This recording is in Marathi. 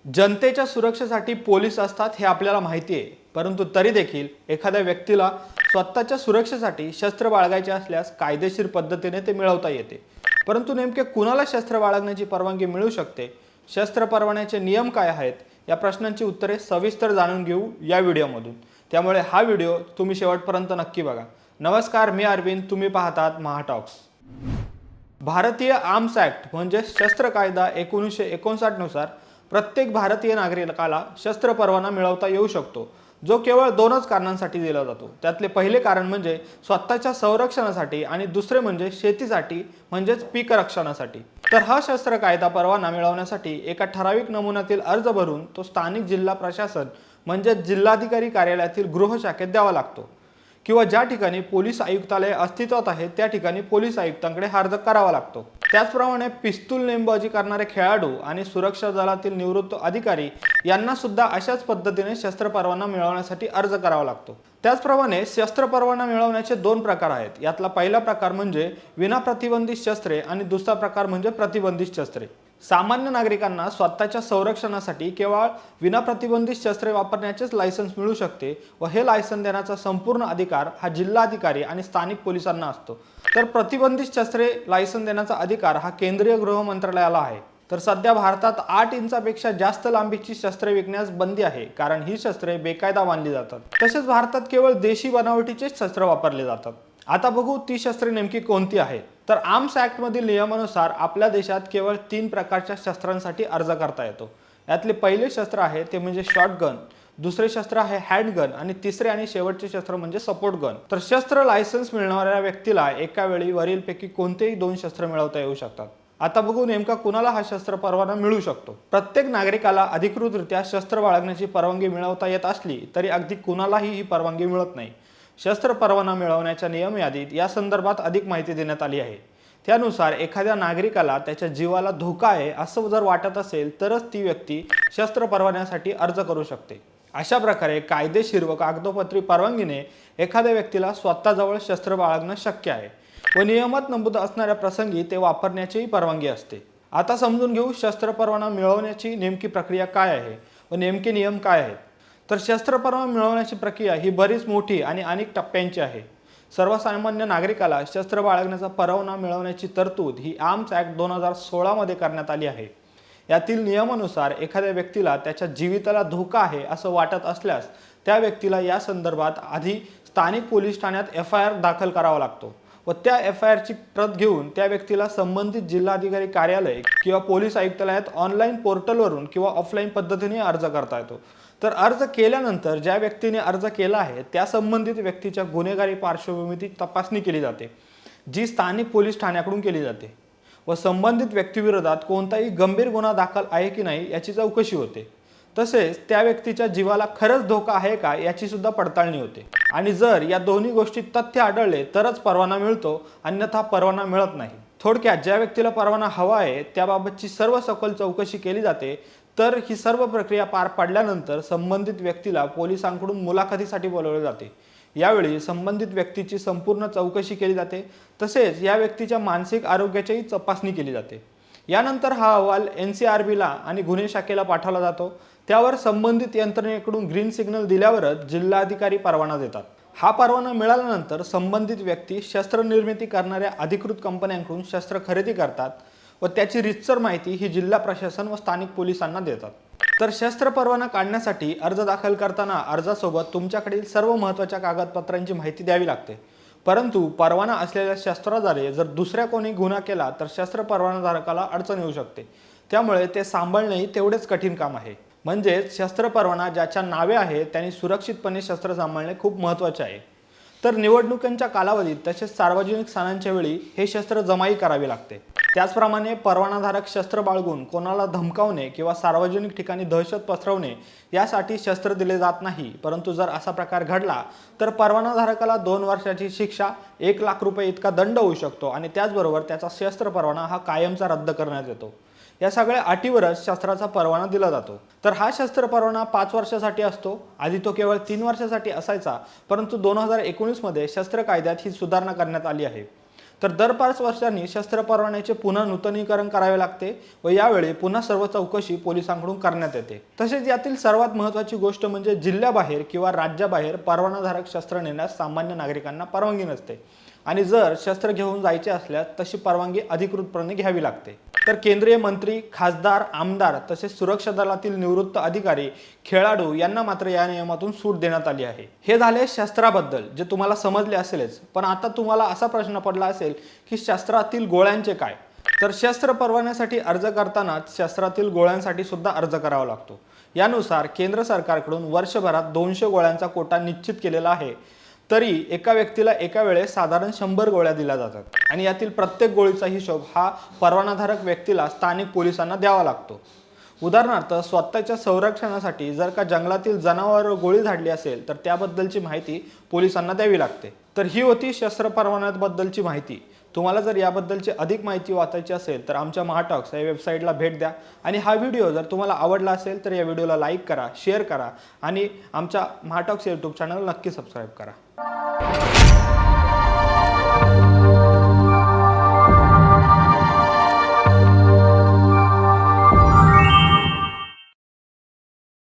जनतेच्या सुरक्षेसाठी पोलीस असतात हे आपल्याला माहिती आहे, परंतु तरी देखील एखाद्या व्यक्तीला स्वतःच्या सुरक्षेसाठी शस्त्र बाळगायचे असल्यास कायदेशीर पद्धतीने ते मिळवता येते। परंतु नेमके कुणाला शस्त्र बाळगण्याची परवानगी मिळू शकते, शस्त्र परवान्याचे नियम काय आहेत, या प्रश्नांची उत्तरे सविस्तर जाणून घेऊ या व्हिडिओमधून। त्यामुळे हा व्हिडिओ तुम्ही शेवटपर्यंत नक्की बघा। नमस्कार, मी अरविंद, तुम्ही पाहतात महाटॉक्स। भारतीय आर्म्स ॲक्ट म्हणजे शस्त्र कायदा 1959 नुसार प्रत्येक भारतीय नागरिकाला शस्त्र परवाना मिळवता येऊ शकतो, जो केवळ दोनच कारणांसाठी दिला जातो। त्यातले पहिले कारण म्हणजे स्वतःच्या संरक्षणासाठी आणि दुसरे म्हणजे शेतीसाठी म्हणजेच पीक रक्षणासाठी। तर हा शस्त्र कायदा परवाना मिळवण्यासाठी एका ठराविक नमुन्यातील अर्ज भरून तो स्थानिक जिल्हा प्रशासन म्हणजे जिल्हाधिकारी कार्यालयातील गृह शाखेत द्यावा लागतो, किंवा ज्या ठिकाणी पोलीस आयुक्तालय अस्तित्वात आहे त्या ठिकाणी पोलीस आयुक्तांकडे अर्ज करावा लागतो। त्याचप्रमाणे पिस्तूल नेमबाजी करणारे खेळाडू आणि सुरक्षा दलातील निवृत्त अधिकारी यांना सुद्धा अशाच पद्धतीने शस्त्र परवाना मिळवण्यासाठी अर्ज करावा लागतो। त्याचप्रमाणे शस्त्र परवाना मिळवण्याचे दोन प्रकार आहेत। यातला पहिला प्रकार म्हणजे विनाप्रतिबंधित शस्त्रे आणि दुसरा प्रकार म्हणजे प्रतिबंधित शस्त्रे। सामान्य नागरिकांना स्वतःच्या संरक्षणासाठी केवळ विनाप्रतिबंधित शस्त्रे वापरण्याचेच लायसन्स मिळू शकते व हे लायसन्स देण्याचा संपूर्ण अधिकार हा जिल्हाधिकारी आणि स्थानिक पोलिसांना असतो। तर प्रतिबंधित शस्त्रे लायसन्स देण्याचा अधिकार हा केंद्रीय गृह मंत्रालयाला आहे। तर सध्या भारतात 8 इंचापेक्षा जास्त लांबीची शस्त्रे विकण्यास बंदी आहे, कारण ही शस्त्रे बेकायदा मानली जातात। तसेच भारतात केवळ देशी बनावटीचेच शस्त्र वापरले जातात। आता बघू ती शस्त्रे नेमकी कोणती आहेत। तर आर्म्स ॲक्ट मधील नियमानुसार आपल्या देशात केवळ 3 प्रकारच्या शस्त्रांसाठी अर्ज करता येतो। यातले पहिले शस्त्र आहे ते म्हणजे शॉटगन, दुसरे शस्त्र आहे हँडगन आणि तिसरे आणि शेवटचे शस्त्र म्हणजे सपोर्ट गन। तर शस्त्र लायसन्स मिळणाऱ्या व्यक्तीला एका वेळी वरीलपैकी कोणतेही 2 शस्त्र मिळवता येऊ शकतात। आता बघू नेमका कुणाला हा शस्त्र परवाना मिळू शकतो। प्रत्येक नागरिकाला अधिकृतरित्या शस्त्र बाळगण्याची परवानगी मिळवता येत असली तरी अगदी कुणालाही ही परवानगी मिळत नाही। शस्त्र परवाना मिळवण्याच्या नियम यादीत या संदर्भात अधिक माहिती देण्यात आली आहे। त्यानुसार एखाद्या नागरिकाला त्याच्या जीवाला धोका आहे असं जर वाटत असेल तरच ती व्यक्ती शस्त्र परवान्यासाठी अर्ज करू शकते। अशा प्रकारे कायदेशीर व कागदोपत्री परवानगीने एखाद्या व्यक्तीला स्वतःजवळ शस्त्र बाळगणं शक्य आहे व नियमात नमूद असणाऱ्या प्रसंगी ते वापरण्याचीही परवानगी असते। आता समजून घेऊ शस्त्र परवाना मिळवण्याची नेमकी प्रक्रिया काय आहे व नेमके नियम काय आहेत। तर शस्त्र परवाना मिळवण्याची प्रक्रिया ही बरीच मोठी आणि अनेक टप्प्यांची आहे। सर्वसामान्य नागरिकाला शस्त्र बाळगण्याचा परवाना मिळवण्याची तरतूद ही आर्म्स ॲक्ट 2016 मध्ये करण्यात आली आहे। यातील नियमानुसार एखाद्या व्यक्तीला त्याच्या जीविताला धोका आहे असं वाटत असल्यास त्या व्यक्तीला या संदर्भात आधी स्थानिक पोलीस ठाण्यात FIR दाखल करावा लागतो व त्या FIR ची प्रत घेऊन त्या व्यक्तीला संबंधित जिल्हाधिकारी कार्यालय किंवा पोलीस आयुक्तालयात ऑनलाईन पोर्टलवरून किंवा ऑफलाईन पद्धतीने अर्ज करता येतो। तर अर्ज केल्यानंतर ज्या व्यक्तीने अर्ज केला आहे त्या संबंधित व्यक्तीच्या गुन्हेगारी पार्श्वभूमीची तपासणी केली जाते, जी स्थानिक पोलीस ठाण्याकडून केली जाते व संबंधित व्यक्तीविरोधात कोणताही गंभीर गुन्हा दाखल आहे की नाही याची चौकशी होते। तसेच त्या व्यक्तीच्या जीवाला खरंच धोका आहे का याची सुद्धा पडताळणी होते आणि जर या दोन्ही गोष्टी तथ्य आढळले तरच परवाना मिळतो, अन्यथा परवाना मिळत नाही। थोडक्यात ज्या व्यक्तीला परवाना हवा आहे त्याबाबतची सर्व सखोल चौकशी केली जाते। तर ही सर्व प्रक्रिया पार पडल्यानंतर संबंधित व्यक्तीला पोलिसांकडून मुलाखतीसाठी बोलावले जाते। यावेळी संबंधित व्यक्तीची संपूर्ण चौकशी केली जाते, तसेच या व्यक्तीच्या मानसिक आरोग्याचीही तपासणी केली जाते। यानंतर हा अहवाल NCRBला आणि गुन्हे शाखेला पाठवला जातो। त्यावर संबंधित यंत्रणेकडून ग्रीन सिग्नल दिल्यावरच जिल्हाधिकारी परवाना देतात। हा परवाना मिळाल्यानंतर संबंधित व्यक्ती शस्त्र निर्मिती करणाऱ्या अधिकृत कंपन्यांकडून शस्त्र खरेदी करतात व त्याची रीतसर माहिती ही जिल्हा प्रशासन व स्थानिक पोलिसांना देतात। तर शस्त्र परवाना काढण्यासाठी अर्ज दाखल करताना अर्जासोबत तुमच्याकडील सर्व महत्त्वाच्या कागदपत्रांची माहिती द्यावी लागते। परंतु परवाना असलेल्या शस्त्राद्वारे जर दुसऱ्या कोणी गुन्हा केला तर शस्त्र परवानाधारकाला अडचण येऊ शकते। त्यामुळे ते सांभाळणेही तेवढेच कठीण काम आहे। म्हणजेच शस्त्र परवाना ज्याच्या नावे आहे त्यांनी सुरक्षितपणे शस्त्र सांभाळणे खूप महत्त्वाचे आहे। तर निवडणुकांच्या कालावधीत तसेच सार्वजनिक सणांच्या वेळी हे शस्त्र जमाई करावे लागते। त्याचप्रमाणे परवानाधारक शस्त्र बाळगून कोणाला धमकावणे किंवा सार्वजनिक ठिकाणी दहशत पसरवणे यासाठी शस्त्र दिले जात नाही। परंतु जर असा प्रकार घडला तर परवानाधारकाला 2 वर्षाची शिक्षा, 1 लाख रुपये इतका दंड होऊ शकतो आणि त्याचबरोबर त्याचा शस्त्र परवाना हा कायमचा रद्द करण्यात येतो। या सगळ्या अटीवरच शस्त्राचा परवाना दिला जातो। तर हा शस्त्र परवाना 5 वर्षासाठी असतो। आधी तो केवळ 3 वर्षासाठी असायचा, परंतु 2019 मध्ये शस्त्र कायद्यात ही सुधारणा करण्यात आली आहे। तर दर 5 वर्षांनी शस्त्र परवान्याचे पुन्हा नूतनीकरण करावे लागते व यावेळी पुन्हा सर्व चौकशी पोलिसांकडून करण्यात येते। तसेच यातील सर्वात महत्त्वाची गोष्ट म्हणजे जिल्ह्याबाहेर किंवा राज्याबाहेर परवानाधारक शस्त्र नेण्यास सामान्य नागरिकांना परवानगी नसते आणि जर शस्त्र घेऊन जायचे असल्यास तशी परवानगी अधिकृतपणे घ्यावी लागते। तर केंद्रीय मंत्री, खासदार, आमदार तसेच सुरक्षा दलातील निवृत्त अधिकारी, खेळाडू यांना मात्र या नियमातून सूट देण्यात आली आहे। हे झाले शस्त्राबद्दल, जे तुम्हाला समजले असेलच। पण आता तुम्हाला असा प्रश्न पडला असेल की शस्त्रातील गोळ्यांचे काय? तर शस्त्र परवान्यासाठी अर्ज करताना शस्त्रातील गोळ्यांसाठी सुद्धा अर्ज करावा लागतो। यानुसार केंद्र सरकारकडून वर्षभरात 200 गोळ्यांचा कोटा निश्चित केलेला आहे। तरी एका व्यक्तीला एका वेळेस साधारण 100 गोळ्या दिल्या जातात आणि यातील प्रत्येक गोळीचा हिशोब हा परवानाधारक व्यक्तीला स्थानिक पोलिसांना द्यावा लागतो। उदाहरणार्थ स्वतःच्या संरक्षणासाठी जर का जंगलातील जनावरांवर गोळी झाडली असेल तर त्याबद्दलची माहिती पोलिसांना द्यावी लागते। तर ही होती शस्त्र परवान्याबद्दलची माहिती। तुम्हाला जर याबद्दलची अधिक माहिती वाचायची असेल तर आमच्या महाटॉक्स या वेबसाईटला भेट द्या आणि हा व्हिडिओ जर तुम्हाला आवडला असेल तर या व्हिडिओला लाईक करा, शेअर करा आणि आमच्या महाटॉक्स यूट्यूब चॅनल नक्की सबस्क्राईब करा।